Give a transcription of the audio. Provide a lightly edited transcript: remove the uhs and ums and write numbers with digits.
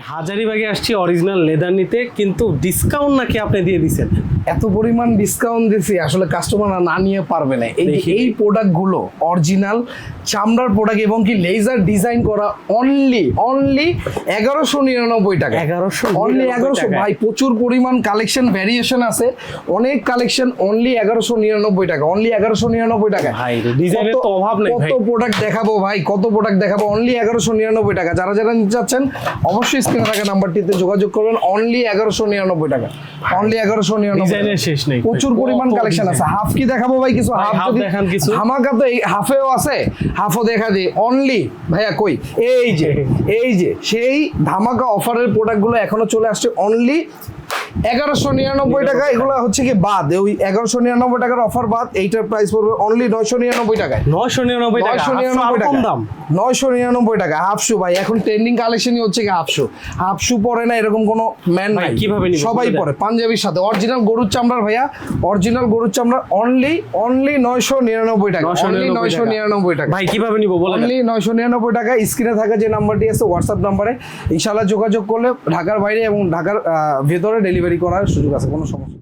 হাজারিবাগে আসছি original leather নিতে, কিন্তু ডিসকাউন্ট নাকি আপনি দিয়ে দিছেন? এত পরিমাণ ডিসকাউন্ট দিছি আসলে কাস্টমার না নিয়ে পারবে না। এই প্রোডাক্টগুলো অরিজিনাল চামড়ার প্রোডাক্ট এবং কি লেজার ডিজাইন করা অনলি 1199 টাকা। 1100 ভাই, প্রচুর পরিমাণ কালেকশন ভ্যারিয়েশন আছে, অনেক কালেকশন। অনলি 1199 টাকা, অনলি 1199 টাকা ভাই। ডিজাইনের তো অভাব নেই ভাই। কত প্রোডাক্ট দেখাবো ভাই, কত প্রোডাক্ট দেখাবো। অনলি 1199 টাকা। যারা যারা নিতে চাচ্ছেন অবশ্যই স্ক্রিনে থাকা নাম্বারটিতে যোগাযোগ করবেন। অনলি 1199 টাকা, অনলি 1199। ডিজাইনের শেষ নেই, প্রচুর পরিমাণ কালেকশন আছে। হাফ কি দেখাবো ভাই? কিছু হাফ যদি দেখান কিছু। হামাকা তো এই হাফেও আছে, হাফও দেখা দিই। অনলি ভাইয়া কই, এই যে সেই ধামাকা অফারের প্রোডাক্টগুলো এখনো চলে আসছে। অনলি 1199 টাকা। এগুলো হচ্ছে কি বাদ, ওই 1199 টাকার অফার বাদ এইটার প্রাইস পড়বে অনলি 999 টাকায়। 999 টাকা, 999 কম দাম। 999 টাকা হাফ শু ভাই। এখন ট্রেন্ডিং কালেকশনই হচ্ছে কি হাফ শু। হাফ শু পরে না এরকম কোনো ম্যান নাই, কিভাবে নিবে? সবাই পরে পাঞ্জাবির সাথে। অরিজিনাল গরুর চামড়ার ভাইয়া, অরিজিনাল গরুর চামড়া। অনলি 999 টাকা, অনলি 999 টাকা ভাই। কিভাবে নিব বলেন? অনলি 999 টাকা। স্ক্রিনে থাকা যে নাম্বারটি আছে হোয়াটসঅ্যাপ নাম্বারে ইনশাআল্লাহ যোগাযোগ করলে ঢাকার বাইরে এবং ঢাকার ভেতরে ডেলিভারি করার সুযোগ আছে, কোনো সমস্যা।